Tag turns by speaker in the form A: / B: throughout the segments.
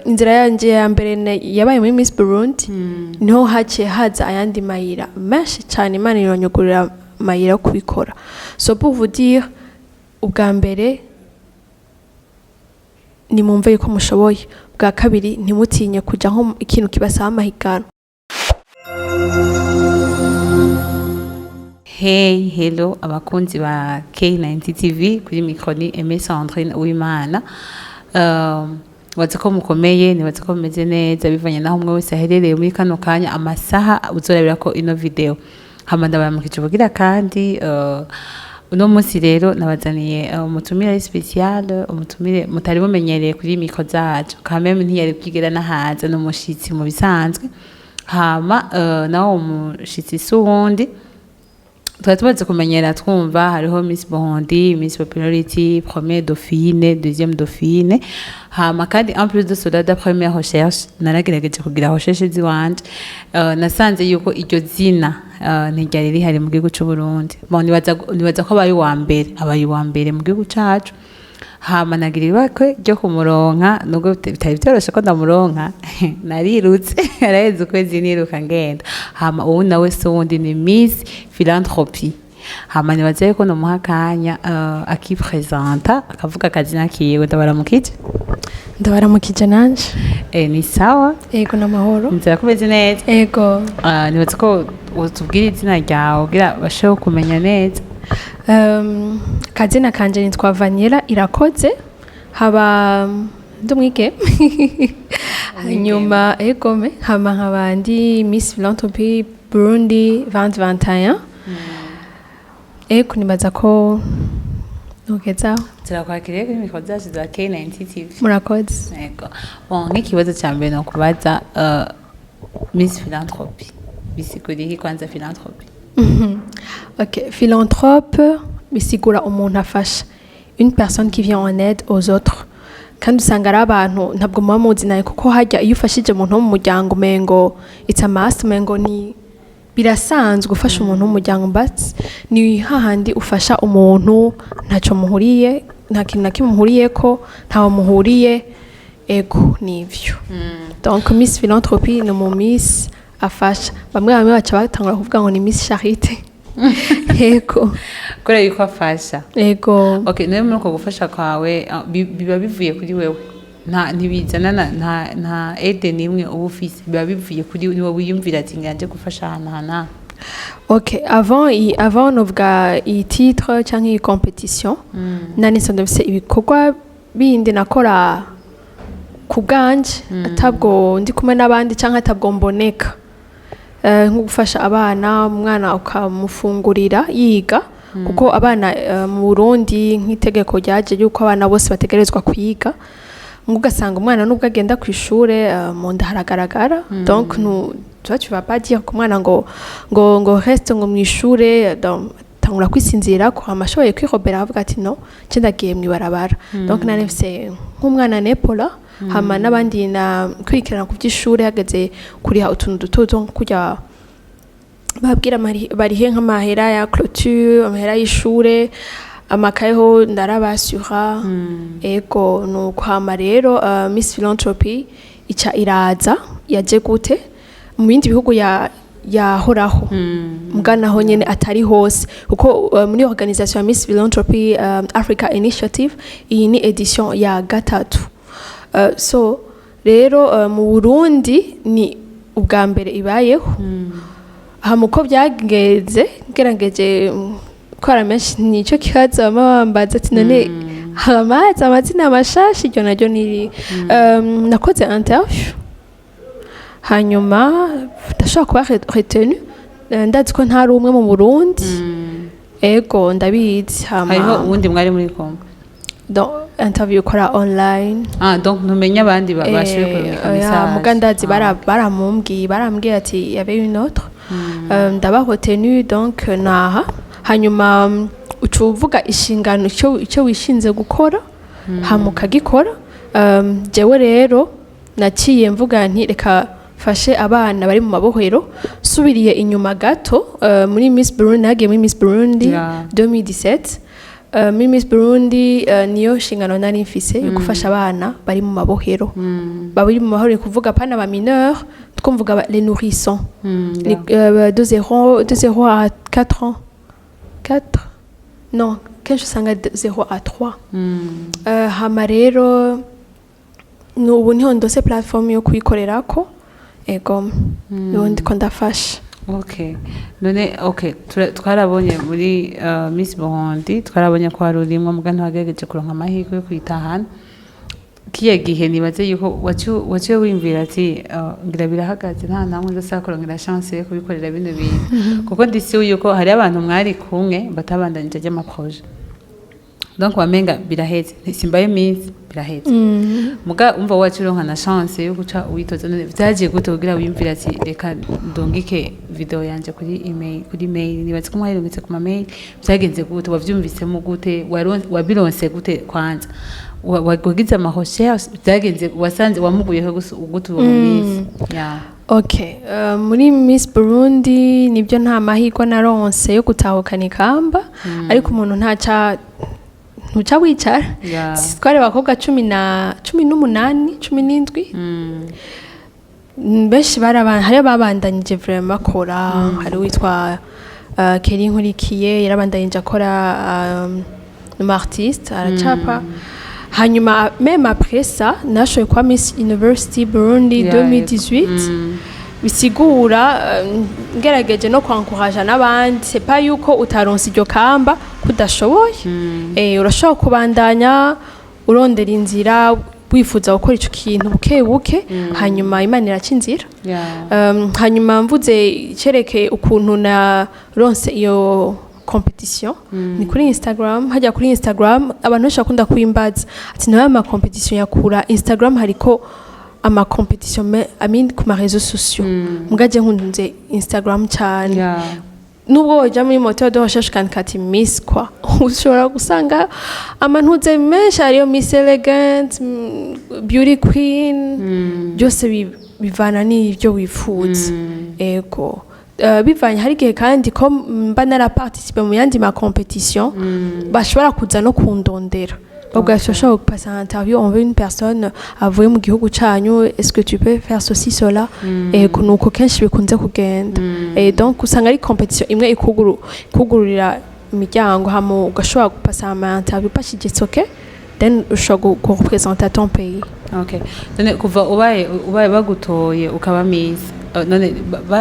A: inzira yanje ya mbere yabaye muri Miss Burundi niho haciye haza ayandi mayira menshi cyane Imana ironyugurira mayira yo kubikora so pour vous dire ubwa mbere nimumve yuko mushoboye bwa kabiri ntimutinye kujya nko ikintu kibasaba amahigano.
B: Hey, hello abakunzi ba K90 TV kuri mikroni Aimée Sandrine Uwimana. Waza ko mukomeye nibaza ko meze neza bivanye naho umwe wese aherereye muri kano kanya amasaha uzorabira ko ino video hamanda baramukije bugira kandi uno munsi rero nabazaniye umutumire special umutumire mutari bumenyereye kuri mikro zacu kameme ntiyari kwigera nahaza no mushitsi mu bisanzwe hama naho umushitsi suwundi tubaze kumenyera twumva hariho Miss Burundi, Miss Popularity, Première Dauphine, Deuxième Dauphine. Hama kandi en plus de cela d'après mes recherches naragerageje kugira recherche ziwanje nasanze yuko iryo zina ntiryari rihari mu gihugu cy'u Burundi. Bon nibaza ko abaye wa mbere mu gihugu cyacu. Hama nagira ibakwe ryo kumuronka nubwo bitari byoroshe ko ndamuronka narirutse araheze ukwezi niruka ngenda hama ubu nawe se wundi ni Miss Philanthropie hama nibaza yuko nomuha akanya akipresenta akavuga akazina kiwe ndabaramukije nanje ni sawa
A: yego n'amahoro
B: nzira kumeze neza
A: yego
B: nibaza ko utubwira izina ryawe kugira basheho kumenya neza.
A: Kazina kanje nitwa Vanilla Irakoze haba ndumwige hanyuma egome hama nkabandi Miss Philanthropie Burundi 2021 nibaza ko nugeza
B: turakwakiriye kuri mikoro zacu za K90 TV
A: murakoze
B: yego nk'ikibazo cya mbere no kubaza Miss Philanthropie bisiguriye kwanza Philanthropie.
A: Ok, philanthrope, bisigura umuntu afasha, une personne qui vient en aide aux autres. Kandi usanga ari abantu ntabwo muba muzi naye kuko hajya iyo ufashije umuntu mu muryango mengo it's a must mengo ni birasanzwe ufasha umuntu mu muryango but ni hahandi ufasha umuntu ntacyo muhuriye nta kintu nakimwe muhuriye ko ntawo muhuriye ego nivyo. Donc Miss Philanthropie ni mu Miss afasha bamwe baca batangura kuvuga ngo ni Miss Charité yego
B: kora yuko afasha
A: yego.
B: Okay nawe muri uko gufasha kwawe biba bivuye kuri wewe ntibizana nta aide nimwe uba ufise biba bivuye kuri niwe wiyumvira ati nganje gufasha hana.
A: Ok avant novuga iyi titre cyangwa iyi competition nani sondavise ibikorwa bindi nakora ku bwanje atabwo ndi kumwe n'abandi cyangwa atabwo mboneka nko gufasha abana umwana ukamufungurira yiga kuko abana mu Burundi nk'itegeko ryaje yuko abana bose bategerezwa kwiga ugasanga umwana nubwo agenda ku ishure mu nda haragaragara donc tu vas pas dire ko umwana ngo reste ngo mu ishure tangura kwisinzira ko amashoboye kwihobera avuga ati no cendagiye mwibarabara donc nanefise nk'umwana Nepola hama n'abandi na kwikirana ku by'ishure hageze kuriha utuntu duto kujya babwira barihe nk'amahera ya clôture amahera y'ishure amakayeho ndarabasura ego nuko hama rero Miss Philanthropie ica iraza yaje gute mu bindi bihugu yahoraho muganaho nyene atari hose kuko muri organisation ya Miss Philanthropie Africa Initiative iyi ni edition ya gatatu. So rero mu Burundi ni ubwa mbere ibayeho hamuko byageze gerageje kwara menshi nico kibazo bambaza ati none hamaza amazina amashashi ryo naryo niri nakoze interview hanyuma ndashobora kuba retenu ndazi ko ntari umwe mu Burundi ego ndabizi
B: hariho ubundi mwari muri Kongo
A: donc interview kora online
B: donc numenya abandi babashije kubika message
A: mugandazi barambwiye ati yabe une autre ndaba retenu donc naha hanyuma ucuvuga ishingano icyo wishinze gukora hamuka gikora jewe rero naciye mvuga nti reka fashe abana bari mu mabohero subiriye inyuma gato muri Miss Burundi nagiye muri Miss Burundi 2017 muri Miss Burundi niyo nshingano nari mfise yo gufasha abana bari mu mabohero bari mu mabohero kuvuga pana ba mineur twumvuga les nourrissons de 0 à 4 ans 4 non kenshi usanga 0 à 3 hama rero n'ubu niho ndose platform yo kuyikorerako ego n'ubundi ko ndafasha.
B: Okay. None twarabonye muri Miss Burundi twarabonye ko hari urimwe muga ntwagerageje kuronka amahirwe yo kwitahana kiye gihe nibaze yuko waciye wimvira ati ngira birahagaze nta namwe ndasakorongera chance yo kubikorera bino bintu kuko ndisi yuko hari abantu mwari kumwe batabandanije ajya amaproje donc wamenga biraheze simbaye Miss biraheze muga umva wacironka na chance yo guca uyitoza none vyagiye gute kugira wimvira ati reka ndongike video yanje kuri mail nibaze ko mwahirungitse ku mail vyagenze gute wavyumvisemo gute wabironse gute kwanza wagize amarecherche vyagenze wasanze wamuguyeho gute uwo Miss
A: Okay, muri Miss Burundi nibyo nta mahirwe naronse yo gutahukana ikamba ariko umuntu ntuca wicara twari abakobwa 18 17 benshi hari babandanyije vraiment bakora hari witwa Kelly Nkurikiye yarabandanyije akora artiste aracapa hanyuma même après ça nashoboye kwa Miss University Burundi 2018 bisigura ngerageje no kwankuraje n'abandi c'est pas yuko utaronse iryo kamba kudashoboye urashobora kubandanya urondera inzira wifuza gukora ico kintu buke hanyuma Imana iraca inzira hanyuma mvuze cerekeye ukuntu na ronse iyo competition ni kuri Instagram hajya kuri Instagram abantu bashakunda kwimbaza ati nawe ama competition yakura Instagram hariko ama competition ku ma réseaux sociaux mugaje nkunze Instagram cyane nubwo wajya muri moteur de recherche kankati Miss kwa ushobora gusanga amantuze menshi ariyo Miss Elegant Beauty Queen byose bivana n'ibyo wifuza ego bivanye hari gihe kandi ko mba naraparticipe mu yandi ma competition bashobora kuza no kundondera babwa shosha passer un interview on veut une personne avuye mu gihugu canyu est-ce que tu peux faire ceci cela et kunuko kenshi bikunze kugenda et donc usanga ari competition imwe ikugururira imiryango hamo ugashobora gupasa ama interview pashigitsoke then ushobora représenter ton pays.
B: Okay, none kuva ubaye bagutoye ukaba Miss none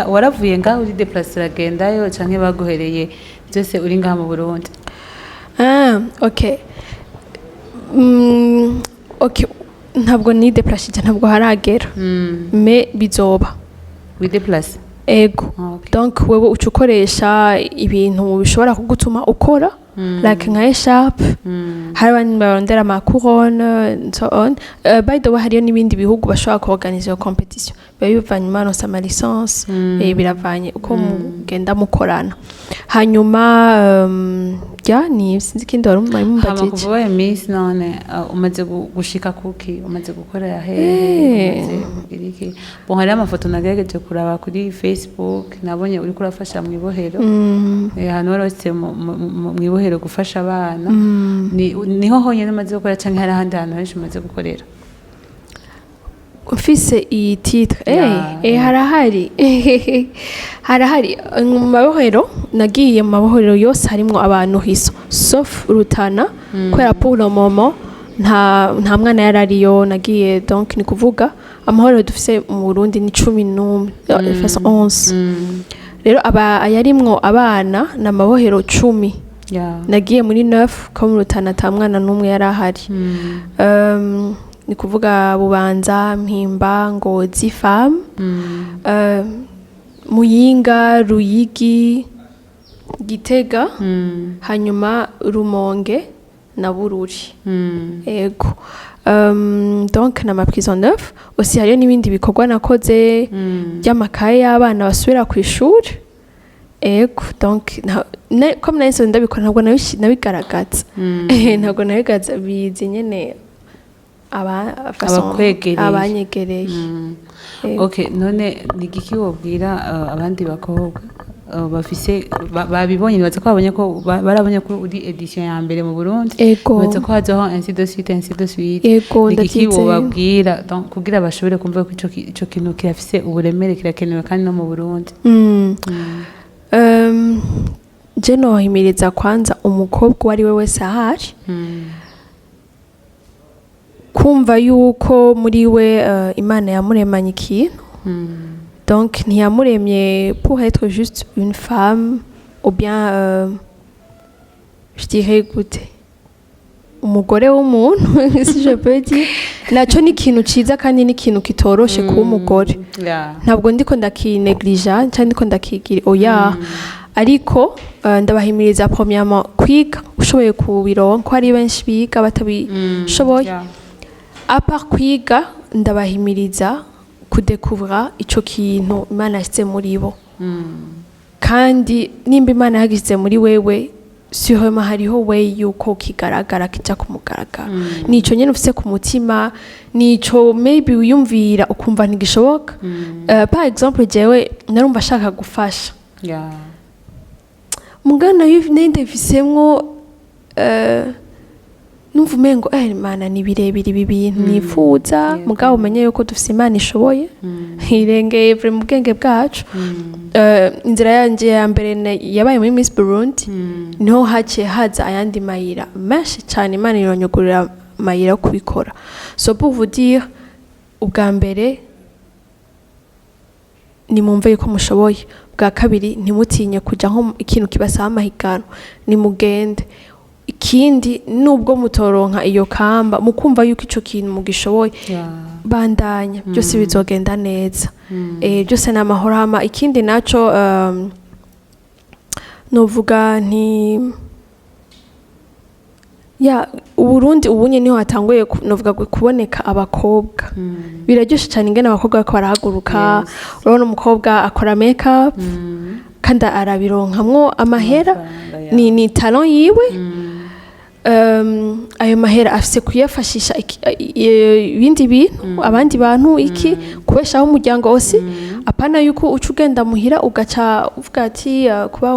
B: waravuye ngaho uri déplacer agendayo canke baguhereye byose uri ngaho mu Burundi?
A: Okay. Okay, ntabwo ni déplacer ntabwo haragera mais bizoba
B: wi déplacer
A: ego donc wewe ucukoresha ibintu bishobora kugutuma ukora like nka echarpe hari abantu barondera ama couronne so on by the way hariyo n'ibindi bihugu bashobora kuorganiza iyo competition bivanye imano sama licence biravanye uko mugenda mukorana hanyuma ni sinzi kindi wari mumbajeje
B: kuva Miss none umaze gushika kuki umaze gukora umaze iriki bon hari amafoto nagerageje kuraba kuri Facebook nabonye uri kurafasha mu ibohero hano warose mu ibohero gufasha abana niho honyine umaze gukora cyangwa hari ahandi hantu henshi umaze gukorera
A: ufise iyi titre harahari mu mabohero nagiye mu mabohero yose harimo abantu hiso sauf Rutana kwera pour le moment nta mwana yarariyo nagiye donc ni kuvuga amahoro dufise mu Burundi ni 11 rero yarimwo abana na mabohero 10 nagiye muri 9 ko mu Rutana ta mwana numwe yarahari ni kuvuga Bubanza Mpimba Ngozi Femme Muyinga Ruyigi Gitega hanyuma Rumonge na Bururi ego donc na ma prison neuf aussi hariyo n'ibindi bikorwa nakoze by'amakaye y'abana basubira ku ishuri ego donc comme nahise ndabikora ntabwo nabigaragaza ntabwo nabigaragaza bizi nyene abanyegereye
B: okay none nigiki wobwira abandi bakobwa bafise babibonye nibaza ko babonye ko barabonye ko uri edition ya mbere mu Burundi
A: Ego.
B: nibaza ko hazaho ainsi de suite
A: Ego,
B: iki
A: ndavyizeye.
B: wobabwira donc kugira bashobore kumva ko ico kintu kirafise uburemere kirakenewe kandi no mu Burundi
A: je nohimiriza kwanza umukobwa uwo ari we wese ahari kumva yuko muri we Imana yamuremanye ikintu donc ntiyamuremye pour être juste une femme ou bien je dirais gute umugore w'umuntu si je peux dire naco ni ikintu ciza kandi ni ikintu kitoroshe kuba umugore ntabwo ndiko ndakinegligea cyangwa ndiko ndakigira oya ariko ndabahimiriza premièrement kwiga ushoboye kubironka ko ari benshi biga batabishoboye apart kwiga ndabahimiriza kudekuvura ico kintu Imana yashyize muri bo kandi nimba Imana yagishyize muri wewe sûrement hariho way yuko kigaragara kija ku mugaragaro nico nyene ufise ku mutima nico maybe wiyumvira ukumva ntigishoboka par exemple jewe narumva ashaka gufasha mugana ninde visemwo numva umengo Imana ni birebire ibi bintu nifuza mugabo umenye yuko dufise Imana ishoboye irengeye vure mu bwenge bwacu inzira yanje ya mbere yabaye muri Miss Burundi niho haciye haza ayandi mayira menshi cyane Imana ironyugurira mayira yo kubikora so pour vous dire ubwa mbere nimumve yuko mushoboye bwa kabiri ntimutinye kuja nko ikintu kibasaba amahigano nimugende ikindi nubwo mutoronka iyo kamba mukumva yuko ico kintu mugishoboye bandanya byose bizogenda neza byose n'amahoro hama ikindi naco novuga nti Uburundi ubunye niho hatanguye novuga kuboneka abakobwa biraryoshe cyane ingene abakobwa bako barahaguruka urabona umukobwa akora makeup kandi arabironkamwo amahera ni talent yiwe ayo mahera afise kuyafashisha ibindi bintu abandi bantu iki kubeshaho umuryango wose apana yuko uca ugenda muhira ugaca uvuga ati kuba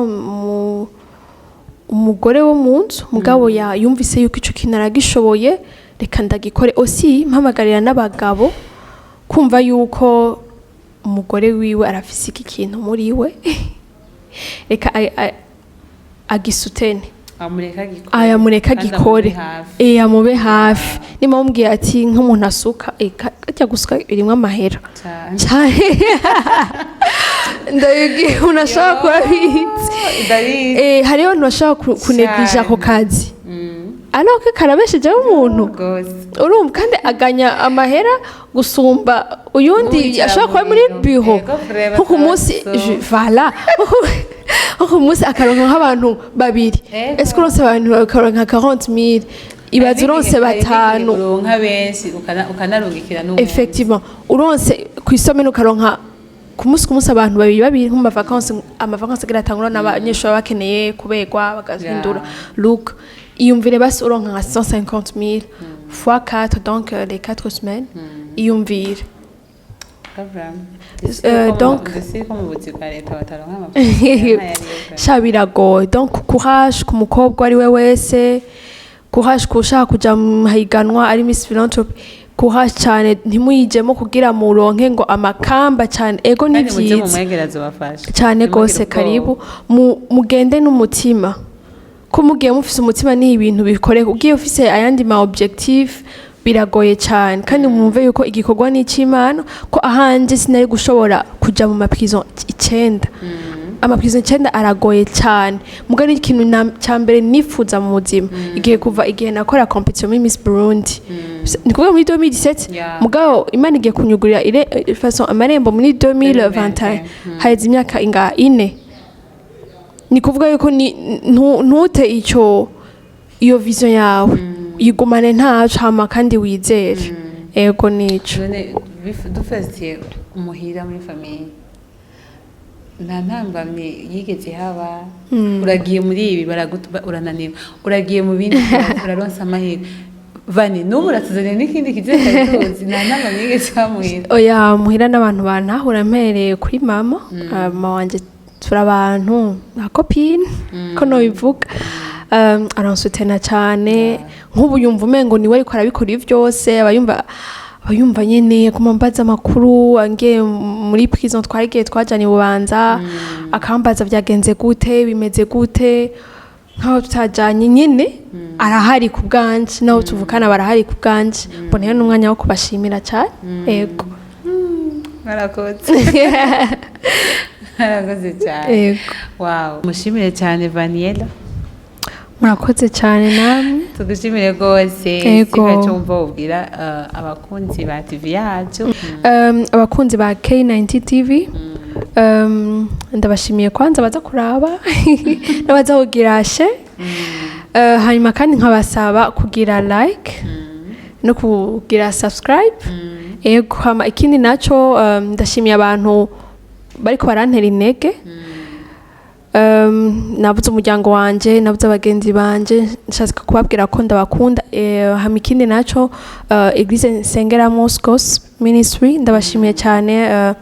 A: umugore wo mu nzu mugabo yumvise yuko ico kintu aragishoboye reka ndagikore aussi mpamagarira n'abagabo kumva yuko umugore wiwe arafise iki kintu muri we reka agisutene amureka gikore amube hafi nima mubwiye ati nk'umuntu asuka kajya gusuka birimwo amahera cyane ndayigiye unashaka kuba bizi hariho abantu bashaka kuneglisha ako kazi alors que karabeshejeho umuntu urumva kandi aganya amahera gusumba uyundi ashaka kuba muri bureau nko ku munsi voilà nko munsi akaronka nk'abantu babiri est-ce que uronse abantu bakaronka 40,000 ibaze uronse batanu
B: uronka benshi ukanarungikira n'umuntu
A: effectivement uronse kwisomero ukaronka ku munsi abantu babiri nko amavacances agatangura n'abanyeshuri bakeneye kubegwa bagahindura look iyumvire basi uronka nka 150,000 fois 4 donc les 4 semaines iyumvire donc biragoye donc courage ku mukobwa ari we wese courage kushaka kuja mu higanwa ari Miss Philanthropy courage cyane ntimuyijemo kugira muronke ngo amakamba cyane ego ni byiza cyane gose karibu mugende n'umutima ko mugiye mufise umutima ni ibintu bikoreka ugiye ufise ayandi ma objectif biragoye cyane kandi mwumve yuko igikorwa ni cy'Imana ko ahanje sinari gushobora kuja mu maprison 9 amaprison 9 aragoye cyane mugari ikintu cyambere nifuza mu buzima igihe nakora competition muri Miss Burundi ni kuvuga muri 2017 mugabo Imana igiye kunyugurira façon amarembo muri 2021 haize imyaka inga 4 ni kuvuga yuko ntute iyo vision yawe yigumane ntacu hama kandi wizere ego nico
B: dufatiye umuhira muri famille nta ntambamye yigeze haba uragiye muri ibi urananiwe uragiye mu bindi uraronsa amahirwe vani n'ubu uratuzaniye n'ikindi kigiye tuzi nta ntambamye yigeze hamuhira
A: oya muhira n'abantu bantahura mpereye kuri mama wanje turi abantu nka copine ko nobivuga aransutena cyane nk'ubu yumva umengo niwe ariko arabikora ibi byose abayumva nyene kuma mbaza amakuru angiye muri prison twarigiye twajanye Bubanza akambaza vyagenze gute bimeze gute nkaho tutajanye nyene arahari ku bwanje naho tuvukana barahari ku bwanje mboneye n'umwanya wo kubashimira cyane yego
B: Marakoze Marakoze cyane
A: yego
B: wow mushimire cyane Vaniela
A: murakoze cyane namwe
B: tugushimire rwose
A: Yego.
B: cyumva ubwira abakunzi ba TV yacu
A: abakunzi ba K90 TV ndabashimiye kwanza baza kuraba n'abaza kugira she hanyuma kandi nkabasaba kugira like no kugira subscribe yego hama ikindi naco ndashimiye abantu bariko barantera intege nabuze umuryango wanje nabuze abagenzi banje nshaka kubabwira ko ndabakunda hama ikindi naco Eglise Nsengeramo Gospel Ministry ndabashimiye cyane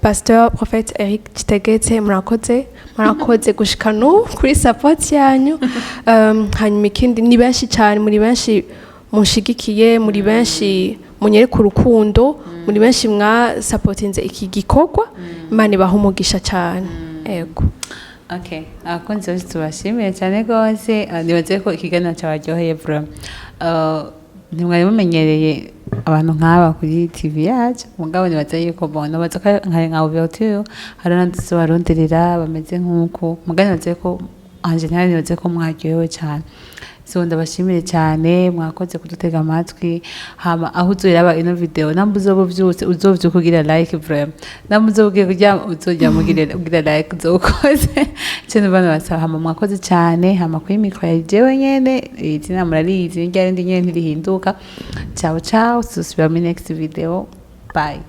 A: Pasteur Prophète Eric Kitegetse murakoze gushika no kuri support yanyu hanyuma ikindi ni benshi cyane muri benshi mushigikiye muri benshi munyereka urukundo muri benshi mwa supportinze iki gikorwa Imana ibaha umugisha cyane yego
B: Okay, abakunzi bose tubashimiye cyane rwose nibaze ko ikiganiro cyabaryoheye bro ntimwari mumenyereye abantu nk'aba kuri TV yacu mugabo nibaze yuko bona baza nka ouverture hari n'anditse baronderera bameze nk'uko mugabo nibaze ko en general nibaze ko mwaryohewe cyane so ndabashimire cyane mwakoze kudutega amatwi hama aho uzoraba ino video nambu uzobo vyose uzovye kugira like vraiment nambu uzobugiye kujya uzojya mugira like uzokoze cyane bana basaba hama mwakoze cyane hama kuri micro ya jewe nyene izina murarizi njya ndi nyene ntirihinduka ciao ciao susubira mu next video bye